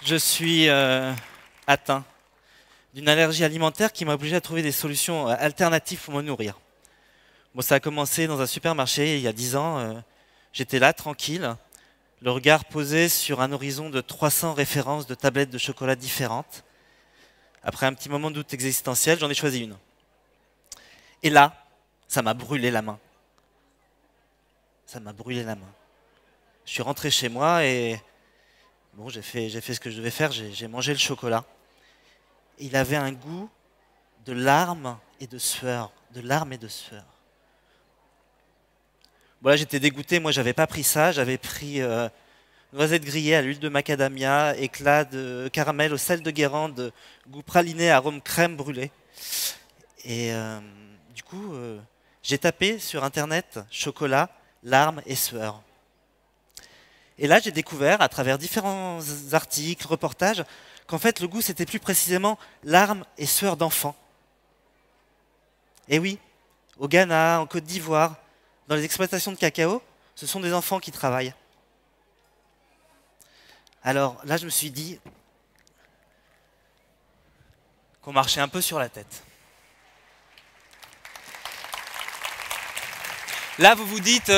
Je suis atteint d'une allergie alimentaire qui m'a obligé à trouver des solutions alternatives pour me nourrir. Bon, ça a commencé dans un supermarché il y a 10 ans. J'étais là, tranquille, le regard posé sur un horizon de 300 références de tablettes de chocolat différentes. Après un petit moment de doute existentiel, j'en ai choisi une. Et là, ça m'a brûlé la main. Ça m'a brûlé la main. Je suis rentré chez moi et bon, j'ai fait ce que je devais faire, j'ai mangé le chocolat. Il avait un goût de larmes et de sueur. De larmes et de sueur. Voilà, j'étais dégoûté, moi j'avais pas pris ça, j'avais pris noisettes grillées à l'huile de macadamia, éclat de caramel au sel de Guérande, goût praliné, arôme crème brûlée. Et du coup, j'ai tapé sur internet chocolat, larmes et sueur. Et là, j'ai découvert, à travers différents articles, reportages, qu'en fait, le goût, c'était plus précisément larmes et sueur d'enfants. Et oui, au Ghana, en Côte d'Ivoire, dans les exploitations de cacao, ce sont des enfants qui travaillent. Alors là, je me suis dit qu'on marchait un peu sur la tête. Là, vous vous dites,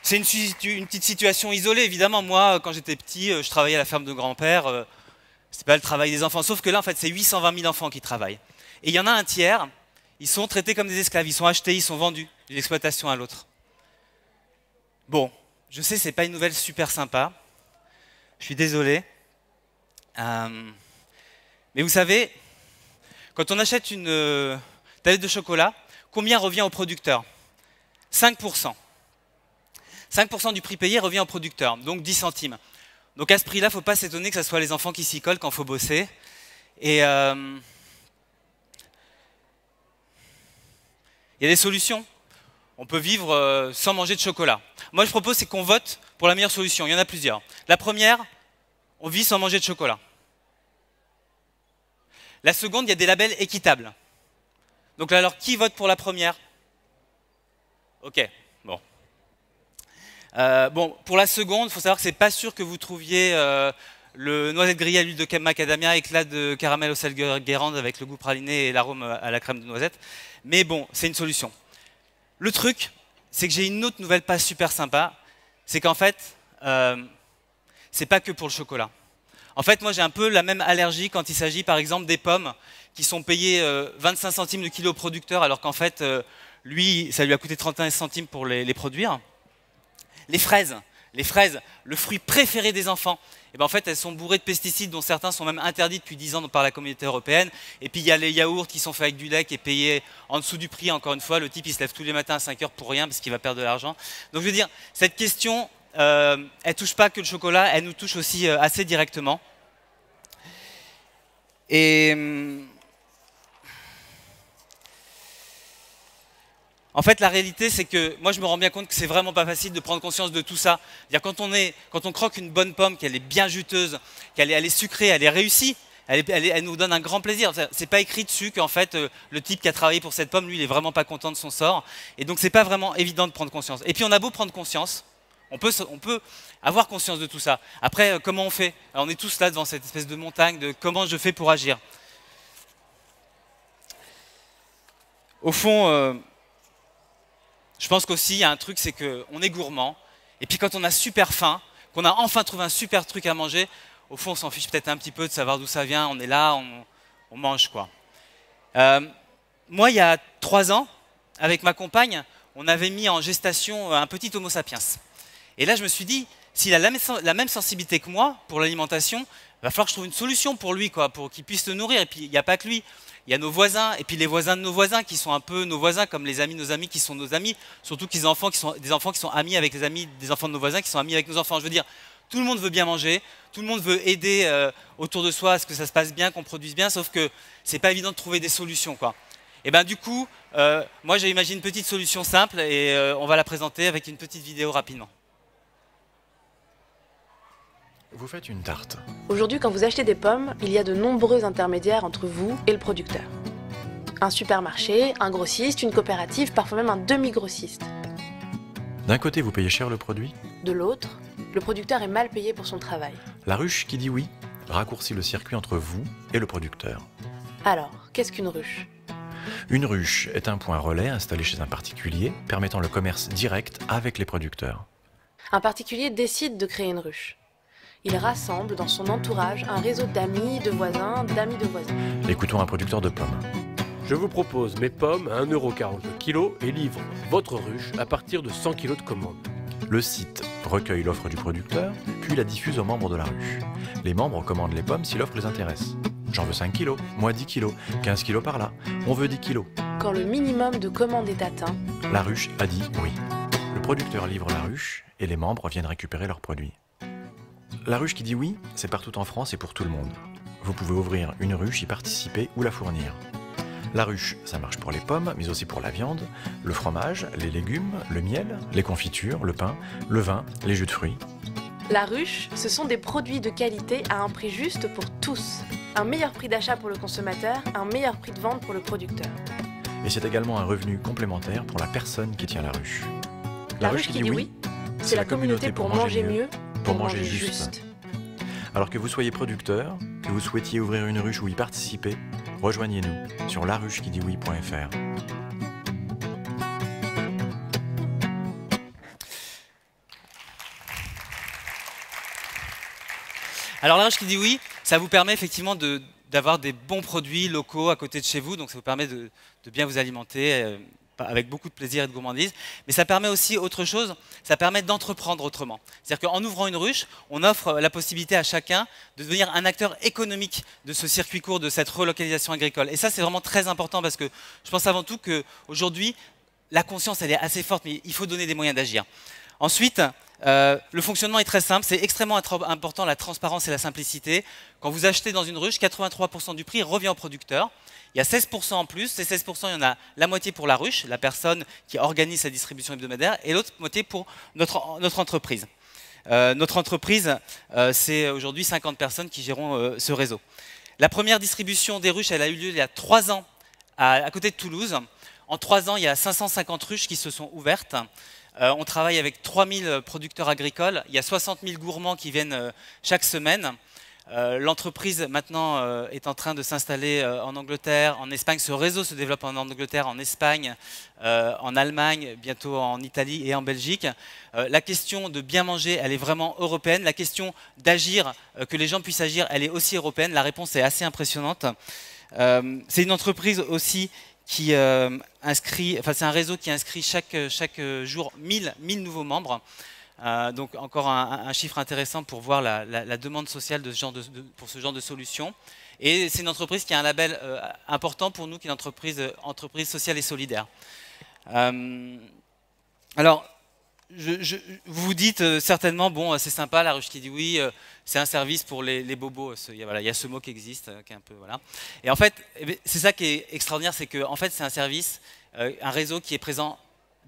c'est une petite situation isolée. Évidemment, moi, quand j'étais petit, je travaillais à la ferme de grand-père. C'est pas le travail des enfants. Sauf que là, en fait, c'est 820 000 enfants qui travaillent. Et il y en a un tiers, ils sont traités comme des esclaves. Ils sont achetés, ils sont vendus d'une exploitation à l'autre. Bon, je sais, c'est pas une nouvelle super sympa. Je suis désolé. Mais vous savez, quand on achète une tablette de chocolat, combien revient au producteur ? 5%. 5% du prix payé revient au producteur, donc 10 centimes. Donc à ce prix-là, il ne faut pas s'étonner que ce soit les enfants qui s'y collent quand il faut bosser. Et il y a des solutions. On peut vivre sans manger de chocolat. Moi, je propose, c'est qu'on vote pour la meilleure solution. Il y en a plusieurs. La première, on vit sans manger de chocolat. La seconde, il y a des labels équitables. Donc là, alors, qui vote pour la première ? Ok, bon. Bon, pour la seconde, il faut savoir que c'est pas sûr que vous trouviez le noisette grillée à l'huile de macadamia, éclat de caramel au sel de Guérande avec le goût praliné et l'arôme à la crème de noisette. Mais bon, c'est une solution. Le truc, c'est que j'ai une autre nouvelle pas super sympa. C'est qu'en fait, c'est pas que pour le chocolat. En fait, moi, j'ai un peu la même allergie quand il s'agit, par exemple, des pommes qui sont payées 25 centimes le kilo au producteur, alors qu'en fait, lui, ça lui a coûté 31 centimes pour les produire. Les fraises, le fruit préféré des enfants, et ben en fait, elles sont bourrées de pesticides dont certains sont même interdits depuis 10 ans par la communauté européenne. Et puis il y a les yaourts qui sont faits avec du lait qui est payé en dessous du prix. Encore une fois, le type il se lève tous les matins à 5 heures pour rien parce qu'il va perdre de l'argent. Donc je veux dire, cette question, elle touche pas que le chocolat, elle nous touche aussi assez directement. Et en fait, la réalité, c'est que moi, je me rends bien compte que c'est vraiment pas facile de prendre conscience de tout ça. Quand on croque une bonne pomme, qu'elle est bien juteuse, elle est sucrée, elle est réussie, elle nous donne un grand plaisir. C'est pas écrit dessus qu'en fait, le type qui a travaillé pour cette pomme, lui, il est vraiment pas content de son sort. Et donc, c'est pas vraiment évident de prendre conscience. Et puis, on a beau prendre conscience, on peut avoir conscience de tout ça. Après, comment on fait ? Alors, on est tous là devant cette espèce de montagne de comment je fais pour agir. Au fond, je pense qu'aussi, il y a un truc, c'est qu'on est gourmand. Et puis quand on a super faim, qu'on a enfin trouvé un super truc à manger, au fond, on s'en fiche peut-être un petit peu de savoir d'où ça vient. On est là, on mange, quoi. Moi, il y a 3 ans, avec ma compagne, on avait mis en gestation un petit Homo sapiens. Et là, je me suis dit, s'il a la même sensibilité que moi pour l'alimentation, il va falloir que je trouve une solution pour lui, quoi, pour qu'il puisse se nourrir. Et puis, il n'y a pas que lui. Il y a nos voisins, et puis les voisins de nos voisins qui sont un peu nos voisins, comme les amis de nos amis qui sont nos amis, surtout qu'ils ont des enfants qui sont amis avec les amis des enfants de nos voisins qui sont amis avec nos enfants. Je veux dire, tout le monde veut bien manger, tout le monde veut aider autour de soi à ce que ça se passe bien, qu'on produise bien, sauf que c'est pas évident de trouver des solutions, quoi. Et ben du coup, moi j'ai imaginé une petite solution simple et on va la présenter avec une petite vidéo rapidement. Vous faites une tarte. Aujourd'hui, quand vous achetez des pommes, il y a de nombreux intermédiaires entre vous et le producteur. Un supermarché, un grossiste, une coopérative, parfois même un demi-grossiste. D'un côté, vous payez cher le produit. De l'autre, le producteur est mal payé pour son travail. La ruche qui dit oui raccourcit le circuit entre vous et le producteur. Alors, qu'est-ce qu'une ruche? Une ruche est un point relais installé chez un particulier permettant le commerce direct avec les producteurs. Un particulier décide de créer une ruche. Il rassemble dans son entourage un réseau d'amis, de voisins, d'amis de voisins. Écoutons un producteur de pommes. Je vous propose mes pommes à 1,40 € le kilo et livre votre ruche à partir de 100 kg de commande. Le site recueille l'offre du producteur, puis la diffuse aux membres de la ruche. Les membres commandent les pommes si l'offre les intéresse. J'en veux 5 kilos, moi 10 kilos, 15 kilos par là, on veut 10 kilos. Quand le minimum de commandes est atteint, La ruche a dit oui. Le producteur livre la ruche et les membres viennent récupérer leurs produits. La ruche qui dit oui, c'est partout en France et pour tout le monde. Vous pouvez ouvrir une ruche, y participer ou la fournir. La ruche, ça marche pour les pommes, mais aussi pour la viande, le fromage, les légumes, le miel, les confitures, le pain, le vin, les jus de fruits. la ruche, ce sont des produits de qualité à un prix juste pour tous. Un meilleur prix d'achat pour le consommateur, un meilleur prix de vente pour le producteur. Et c'est également un revenu complémentaire pour la personne qui tient la ruche. La ruche qui dit oui, c'est la communauté pour manger mieux, pour manger juste. Alors que vous soyez producteur, que vous souhaitiez ouvrir une ruche ou y participer, rejoignez-nous sur laruchequidioui.fr. Alors la ruche qui dit oui, ça vous permet effectivement d'avoir des bons produits locaux à côté de chez vous, donc ça vous permet de bien vous alimenter avec beaucoup de plaisir et de gourmandise. Mais ça permet aussi autre chose, ça permet d'entreprendre autrement. C'est-à-dire qu'en ouvrant une ruche, on offre la possibilité à chacun de devenir un acteur économique de ce circuit court, de cette relocalisation agricole. Et ça, c'est vraiment très important parce que je pense avant tout qu'aujourd'hui, la conscience, elle est assez forte, mais il faut donner des moyens d'agir. Ensuite, le fonctionnement est très simple, c'est extrêmement important la transparence et la simplicité. Quand vous achetez dans une ruche, 83% du prix revient au producteur. Il y a 16% en plus, ces 16%, il y en a la moitié pour la ruche, la personne qui organise sa distribution hebdomadaire, et l'autre moitié pour notre entreprise. Notre entreprise, c'est aujourd'hui 50 personnes qui gérons ce réseau. La première distribution des ruches, elle a eu lieu il y a 3 ans à côté de Toulouse. En 3 ans, il y a 550 ruches qui se sont ouvertes. On travaille avec 3000 producteurs agricoles. Il y a 60 000 gourmands qui viennent chaque semaine. L'entreprise maintenant est en train de s'installer en Angleterre, en Espagne. Ce réseau se développe en Angleterre, en Espagne, en Allemagne, bientôt en Italie et en Belgique. La question de bien manger, elle est vraiment européenne. La question d'agir, que les gens puissent agir, elle est aussi européenne. La réponse est assez impressionnante. C'est une entreprise aussi qui inscrit, enfin c'est un réseau qui inscrit chaque jour 1000 nouveaux membres. Donc encore un chiffre intéressant pour voir la demande sociale pour ce genre de solution. Et c'est une entreprise qui a un label important pour nous, qui est une entreprise sociale et solidaire. Alors, vous vous dites certainement, bon, c'est sympa, la ruche qui dit oui, c'est un service pour les bobos. Il y a ce mot qui existe, qui est un peu, voilà. Et en fait, c'est ça qui est extraordinaire, c'est que en fait, c'est un service, un réseau qui est présent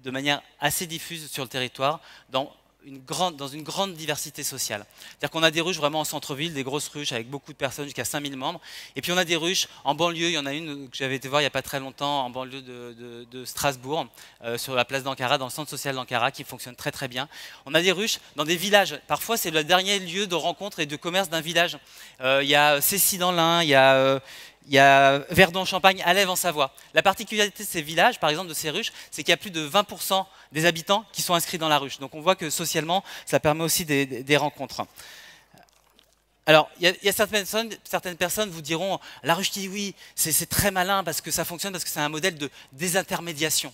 de manière assez diffuse sur le territoire, dans une grande diversité sociale. C'est-à-dire qu'on a des ruches vraiment en centre-ville, des grosses ruches avec beaucoup de personnes, jusqu'à 5000 membres. Et puis on a des ruches en banlieue. Il y en a une que j'avais été voir il n'y a pas très longtemps, en banlieue de Strasbourg, sur la place d'Ankara, dans le centre social d'Ankara, qui fonctionne très très bien. On a des ruches dans des villages. Parfois, c'est le dernier lieu de rencontre et de commerce d'un village. Il y a Cessy dans l'Ain, il y a Verdon-Champagne, Alève en Savoie. La particularité de ces villages, par exemple de ces ruches, c'est qu'il y a plus de 20% des habitants qui sont inscrits dans la ruche. Donc on voit que socialement, ça permet aussi des rencontres. Alors, il y a certaines personnes vous diront, la ruche qui dit oui, c'est très malin parce que ça fonctionne, parce que c'est un modèle de désintermédiation.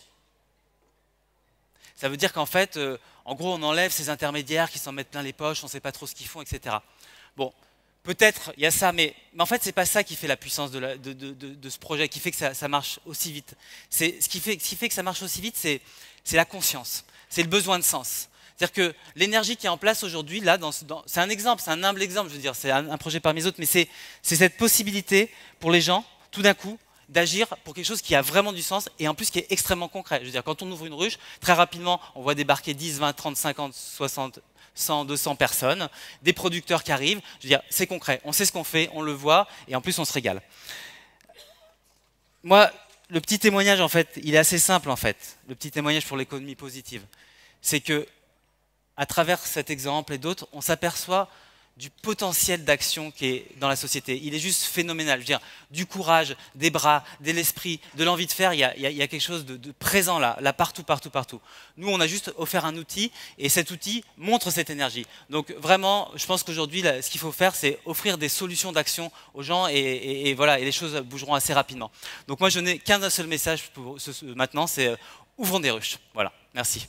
Ça veut dire qu'en fait, en gros, on enlève ces intermédiaires qui s'en mettent plein les poches, on ne sait pas trop ce qu'ils font, etc. Bon. Peut-être, il y a ça, mais en fait, ce n'est pas ça qui fait la puissance de ce projet, qui fait que ça marche aussi vite. Ce qui fait que ça marche aussi vite, c'est la conscience, c'est le besoin de sens. C'est-à-dire que l'énergie qui est en place aujourd'hui, là, c'est un exemple, c'est un humble exemple, je veux dire, c'est un projet parmi les autres, mais c'est cette possibilité pour les gens, tout d'un coup, d'agir pour quelque chose qui a vraiment du sens et en plus qui est extrêmement concret. Je veux dire, quand on ouvre une ruche, très rapidement, on voit débarquer 10, 20, 30, 50, 60, 100, 200 personnes, des producteurs qui arrivent. Je veux dire, c'est concret, on sait ce qu'on fait, on le voit et en plus on se régale. Moi, le petit témoignage, en fait, il est assez simple, en fait, le petit témoignage pour l'économie positive. c'est que, à travers cet exemple et d'autres, on s'aperçoit du potentiel d'action qui est dans la société. Il est juste phénoménal. Je veux dire, du courage, des bras, de l'esprit, de l'envie de faire, il y a quelque chose de présent là, partout, partout, partout. Nous, on a juste offert un outil, et cet outil montre cette énergie. Donc vraiment, je pense qu'aujourd'hui, ce qu'il faut faire, c'est offrir des solutions d'action aux gens, et voilà, et les choses bougeront assez rapidement. Donc moi, je n'ai qu'un seul message pour maintenant, c'est ouvrons des ruches. Voilà, merci.